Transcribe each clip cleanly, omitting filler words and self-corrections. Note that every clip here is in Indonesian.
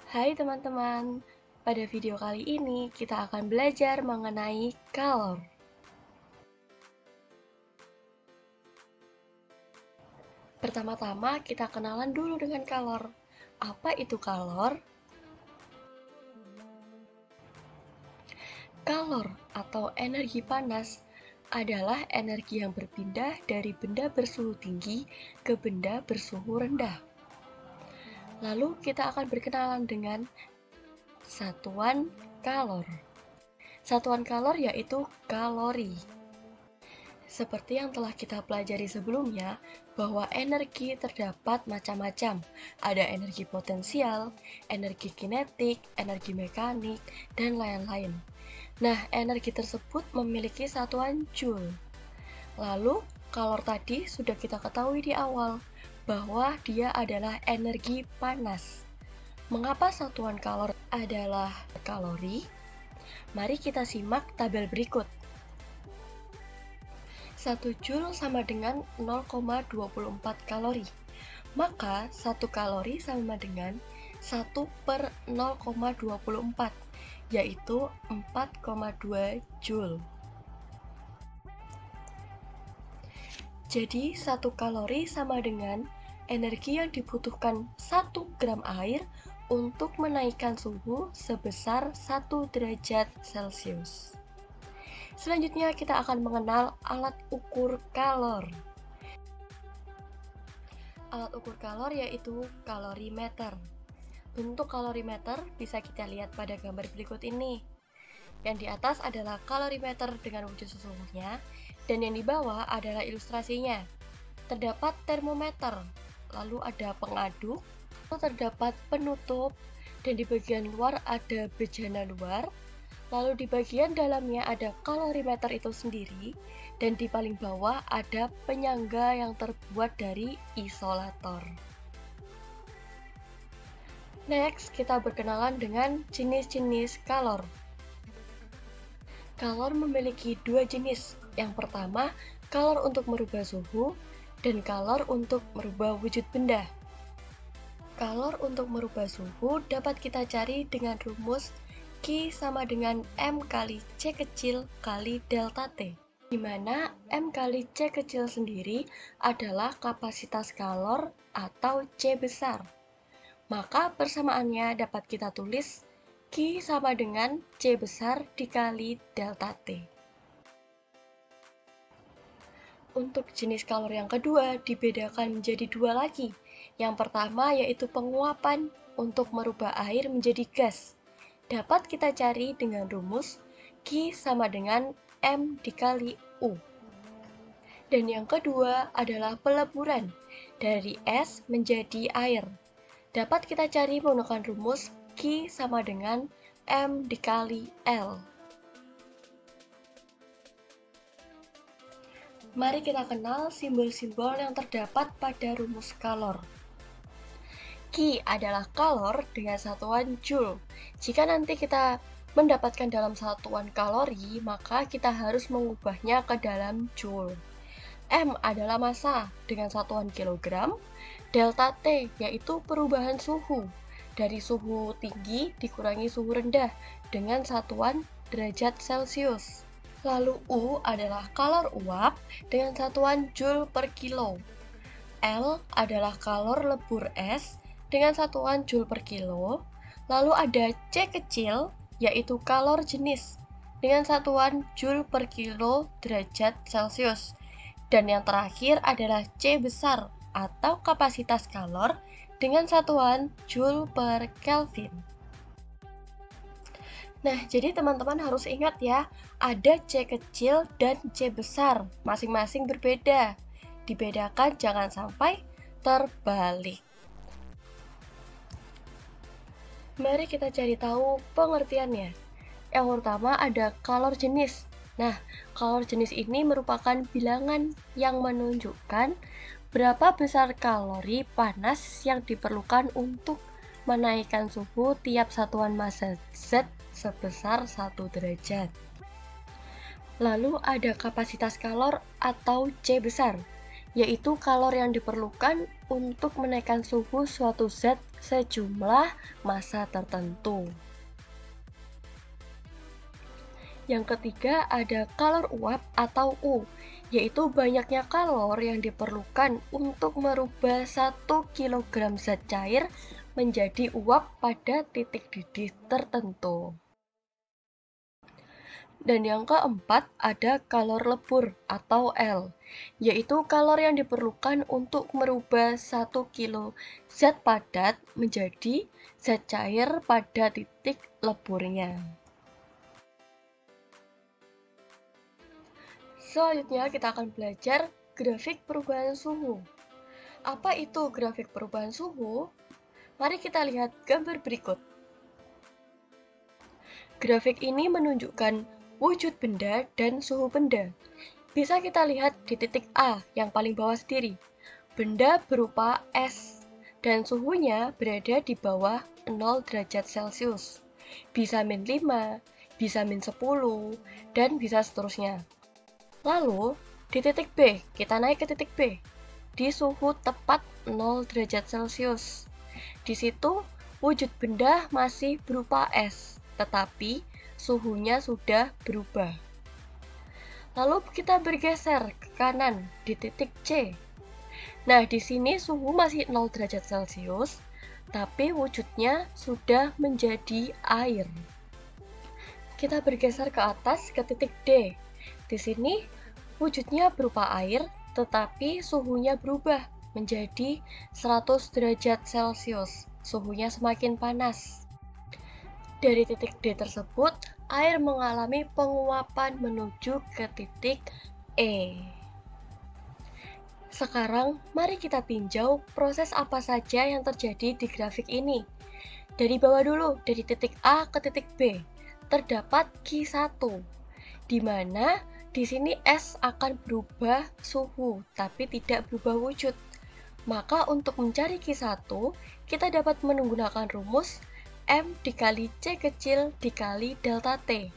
Hai teman-teman, pada video kali ini kita akan belajar mengenai kalor. Pertama-tama kita kenalan dulu dengan kalor. Apa itu kalor? Kalor atau energi panas adalah energi yang berpindah dari benda bersuhu tinggi ke benda bersuhu rendah. Lalu kita akan berkenalan dengan satuan kalor. Satuan kalor yaitu kalori. Seperti yang telah kita pelajari sebelumnya, bahwa energi terdapat macam-macam. Ada energi potensial, energi kinetik, energi mekanik, dan lain-lain. Nah, energi tersebut memiliki satuan joule. Lalu, kalor tadi sudah kita ketahui di awal, bahwa dia adalah energi panas. Mengapa satuan kalor adalah kalori? Mari kita simak tabel berikut. 1 joule sama dengan 0,24 kalori. Maka 1 kalori sama dengan 1 per 0,24, yaitu 4,2 joule. Jadi 1 kalori sama dengan energi yang dibutuhkan 1 gram air untuk menaikkan suhu sebesar 1 derajat Celcius. Selanjutnya kita akan mengenal alat ukur kalor. Alat ukur kalor yaitu kalorimeter. Bentuk kalorimeter bisa kita lihat pada gambar berikut ini. Yang di atas adalah kalorimeter dengan wujud sesungguhnya, dan yang di bawah adalah ilustrasinya. Terdapat termometer, lalu ada pengaduk, lalu terdapat penutup, dan di bagian luar ada bejana luar. Lalu di bagian dalamnya ada kalorimeter itu sendiri, dan di paling bawah ada penyangga yang terbuat dari isolator. Next, kita berkenalan dengan jenis-jenis kalor. Kalor memiliki dua jenis. Yang pertama, kalor untuk merubah suhu, dan kalor untuk merubah wujud benda. Kalor untuk merubah suhu dapat kita cari dengan rumus Q sama dengan M kali C kecil kali delta T, di mana M kali C kecil sendiri adalah kapasitas kalor atau C besar. Maka persamaannya dapat kita tulis Q sama dengan C besar dikali delta T. Untuk jenis kalor yang kedua dibedakan menjadi dua lagi. Yang pertama yaitu penguapan untuk merubah air menjadi gas. Dapat kita cari dengan rumus Q sama dengan M dikali U. Dan yang kedua adalah peleburan dari es menjadi air. Dapat kita cari menggunakan rumus Q sama dengan M dikali L. Mari kita kenal simbol-simbol yang terdapat pada rumus kalor. Q adalah kalor dengan satuan joule. Jika nanti kita mendapatkan dalam satuan kalori, maka kita harus mengubahnya ke dalam joule. M adalah massa dengan satuan kilogram. Delta T yaitu perubahan suhu dari suhu tinggi dikurangi suhu rendah dengan satuan derajat Celcius. Lalu U adalah kalor uap dengan satuan joule per kilo. L adalah kalor lebur es dengan satuan joule per kilo. Lalu ada C kecil, yaitu kalor jenis, dengan satuan joule per kilo derajat Celcius. Dan yang terakhir adalah C besar, atau kapasitas kalor, dengan satuan joule per Kelvin. Nah, jadi teman-teman harus ingat ya, ada C kecil dan C besar, masing-masing berbeda. Dibedakan jangan sampai terbalik. Mari kita cari tahu pengertiannya. Yang pertama ada kalor jenis. Nah, kalor jenis ini merupakan bilangan yang menunjukkan berapa besar kalori panas yang diperlukan untuk menaikkan suhu tiap satuan massa Z sebesar 1 derajat. Lalu ada kapasitas kalor atau C besar, yaitu kalor yang diperlukan untuk menaikkan suhu suatu zat sejumlah massa tertentu. Yang ketiga ada kalor uap atau U, yaitu banyaknya kalor yang diperlukan untuk merubah 1 kg zat cair menjadi uap pada titik didih tertentu. Dan yang keempat ada kalor lebur atau L, yaitu kalor yang diperlukan untuk merubah 1 kilo zat padat menjadi zat cair pada titik leburnya. Selanjutnya kita akan belajar grafik perubahan suhu. Apa itu grafik perubahan suhu? Mari kita lihat gambar berikut. Grafik ini menunjukkan wujud benda dan suhu benda. Bisa kita lihat di titik A yang paling bawah sendiri. Benda berupa es dan suhunya berada di bawah 0 derajat Celcius. Bisa -5, bisa -10, dan bisa seterusnya. Lalu, di titik B, kita naik ke titik B. Di suhu tepat 0 derajat Celcius. Di situ, wujud benda masih berupa es, tetapi suhunya sudah berubah. Lalu kita bergeser ke kanan di titik C. Nah, di sini suhu masih 0 derajat Celcius, tapi wujudnya sudah menjadi air. Kita bergeser ke atas ke titik D. Di sini wujudnya berupa air, tetapi suhunya berubah menjadi 100 derajat Celcius. Suhunya semakin panas. Dari titik D tersebut, air mengalami penguapan menuju ke titik E. Sekarang, mari kita tinjau proses apa saja yang terjadi di grafik ini. Dari bawah dulu, dari titik A ke titik B, terdapat Q1, di mana di sini es akan berubah suhu, tapi tidak berubah wujud. Maka untuk mencari Q1, kita dapat menggunakan rumus M dikali C kecil dikali delta T.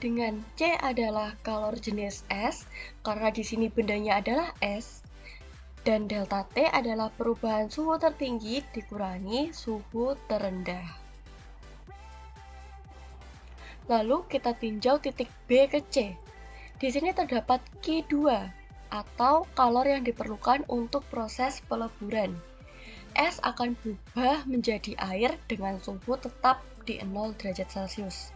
Dengan C adalah kalor jenis es, karena di sini bendanya adalah es, dan delta T adalah perubahan suhu tertinggi dikurangi suhu terendah. Lalu kita tinjau titik B ke C. Di sini terdapat Q2 atau kalor yang diperlukan untuk proses peleburan. Es akan berubah menjadi air dengan suhu tetap di 0 derajat Celcius.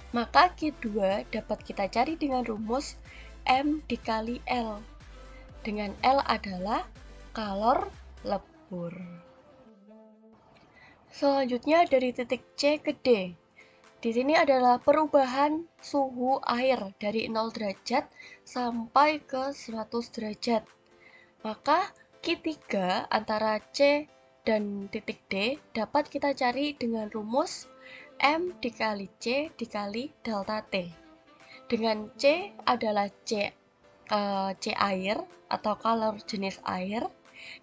Maka Q2 dapat kita cari dengan rumus M dikali L. Dengan L adalah kalor lebur. Selanjutnya dari titik C ke D. Di sini adalah perubahan suhu air dari 0 derajat sampai ke 100 derajat. Maka Q3 antara C dan titik D dapat kita cari dengan rumus M dikali C dikali delta T. Dengan C adalah C air atau kalor jenis air,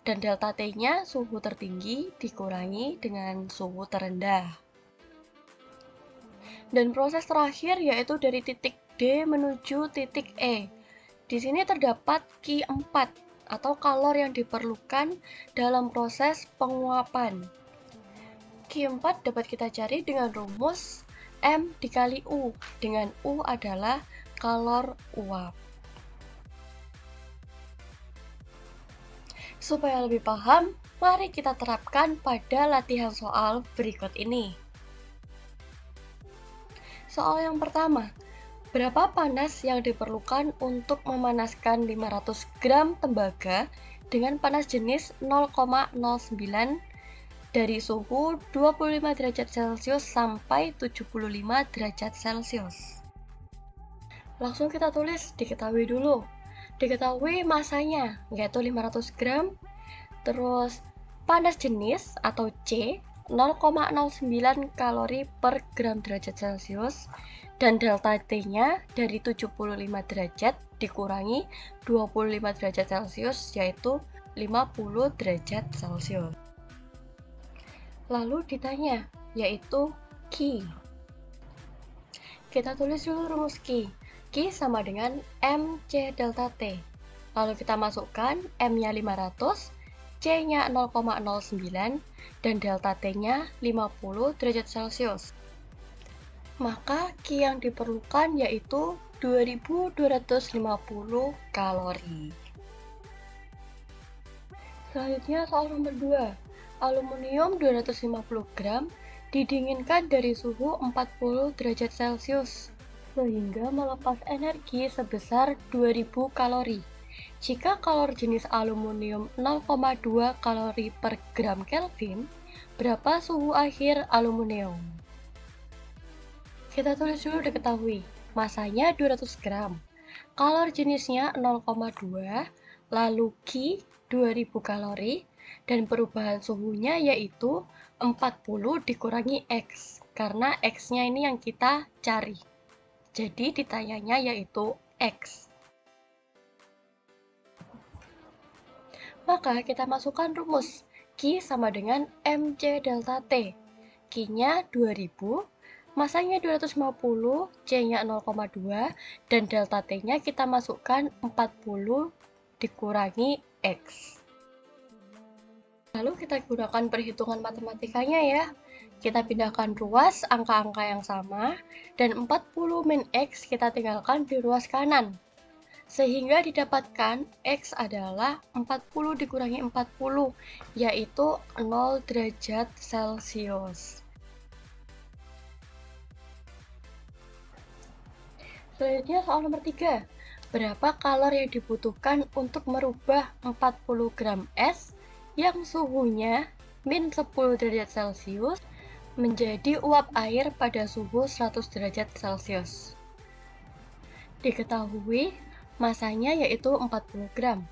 dan delta T-nya suhu tertinggi dikurangi dengan suhu terendah. Dan proses terakhir yaitu dari titik D menuju titik E. Di sini terdapat Q4 atau kalor yang diperlukan dalam proses penguapan. Q4 dapat kita cari dengan rumus M dikali U, dengan U adalah kalor uap. Supaya lebih paham, mari kita terapkan pada latihan soal berikut ini. Soal yang pertama, berapa panas yang diperlukan untuk memanaskan 500 gram tembaga dengan panas jenis 0,09 dari suhu 25 derajat Celcius sampai 75 derajat Celcius. Langsung kita tulis, diketahui dulu. Diketahui masanya, yaitu 500 gram, terus panas jenis atau C, 0,09 kalori per gram derajat Celcius, dan delta T-nya dari 75 derajat dikurangi 25 derajat Celcius, yaitu 50 derajat Celcius. Lalu ditanya, yaitu Q. Kita tulis dulu rumus Q. Q sama dengan MC delta T. Lalu kita masukkan M-nya 500, C-nya 0,09, dan delta T-nya 50 derajat Celcius. Maka Q yang diperlukan yaitu 2250 kalori. Selanjutnya soal nomor 2. Aluminium 250 gram didinginkan dari suhu 40 derajat Celcius sehingga melepas energi sebesar 2000 kalori. Jika kalori jenis aluminium 0,2 kalori per gram Kelvin, berapa suhu akhir aluminium? Kita tulis dulu diketahui, masanya 200 gram, kalori jenisnya 0,2, lalu Q 2000 kalori, dan perubahan suhunya yaitu 40 dikurangi X, karena X-nya ini yang kita cari. Jadi ditanyanya yaitu X. Maka kita masukkan rumus, Q sama dengan mc delta T. Q-nya 2000, masanya 250, C-nya 0,2, dan delta T-nya kita masukkan 40 dikurangi X. Lalu kita gunakan perhitungan matematikanya ya. Kita pindahkan ruas angka-angka yang sama, dan 40 min X kita tinggalkan di ruas kanan. Sehingga didapatkan X adalah 40 dikurangi 40, yaitu 0 derajat Celcius. Selanjutnya soal nomor 3. Berapa kalori yang dibutuhkan untuk merubah 40 gram es yang suhunya min 10 derajat Celcius menjadi uap air pada suhu 100 derajat Celcius? Diketahui masanya yaitu 40 gram.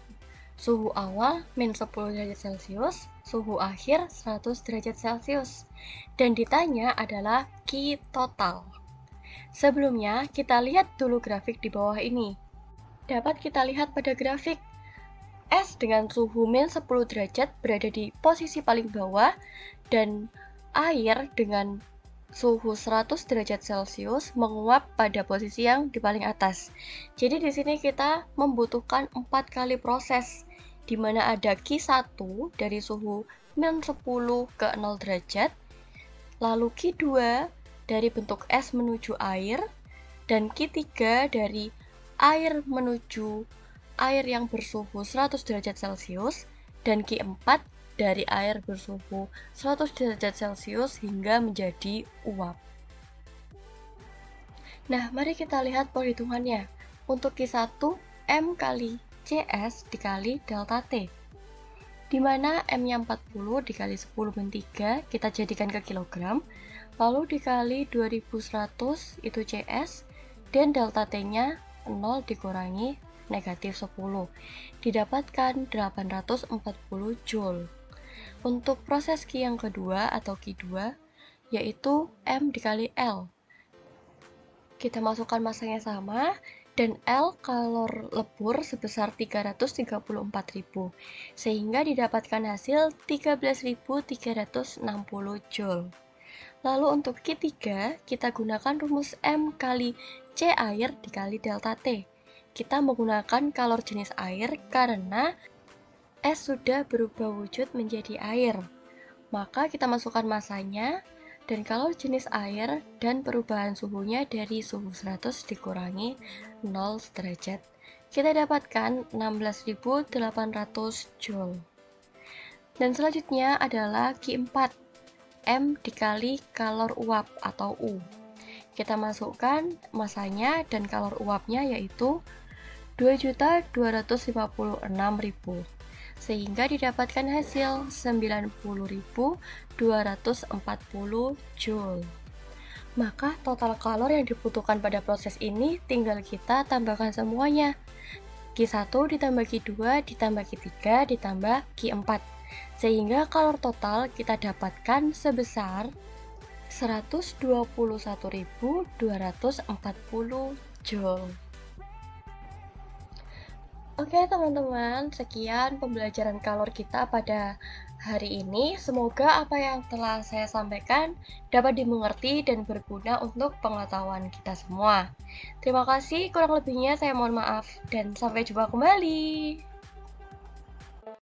Suhu awal min 10 derajat Celcius, suhu akhir 100 derajat Celcius. Dan ditanya adalah Q total. Sebelumnya, kita lihat dulu grafik di bawah ini. Dapat kita lihat pada grafik, es dengan suhu min 10 derajat berada di posisi paling bawah, dan air dengan suhu 100 derajat Celcius menguap pada posisi yang di paling atas. Jadi di sini kita membutuhkan 4 kali proses, di mana ada Q1 dari suhu min 10 ke 0 derajat, lalu Q2 dari bentuk es menuju air, dan Q3 dari air menuju air yang bersuhu 100 derajat Celcius, dan Q4 dari air bersuhu 100 derajat Celcius hingga menjadi uap. Nah, mari kita lihat perhitungannya. Untuk Q1, M kali CS dikali delta T, di mana M-nya 40 dikali 10 min 3 kita jadikan ke kilogram, lalu dikali 2100 itu CS, dan delta T-nya 0 dikurangi negatif 10, didapatkan 840 Joule. Untuk proses Q yang kedua atau Q2, yaitu M dikali L. Kita masukkan masanya sama, dan L kalor lebur sebesar 334.000, sehingga didapatkan hasil 13.360 Joule. Lalu untuk Q3, kita gunakan rumus M kali C air dikali delta T. Kita menggunakan kalor jenis air karena es sudah berubah wujud menjadi air. Maka kita masukkan masanya dan kalori jenis air dan perubahan suhunya dari suhu 100 dikurangi 0 derajat. Kita dapatkan 16.800 Joule. Dan selanjutnya adalah Q4, M dikali kalor uap atau U. Kita masukkan masanya dan kalor uapnya yaitu 2.256.000, sehingga didapatkan hasil 90.240 Joule. Maka total kalor yang dibutuhkan pada proses ini tinggal kita tambahkan semuanya. Q1 ditambah Q2 ditambah Q3 ditambah Q4, sehingga kalor total kita dapatkan sebesar 121.240 Joule. Oke teman-teman, sekian pembelajaran kalor kita pada hari ini. Semoga apa yang telah saya sampaikan dapat dimengerti dan berguna untuk pengetahuan kita semua. Terima kasih, kurang lebihnya saya mohon maaf dan sampai jumpa kembali.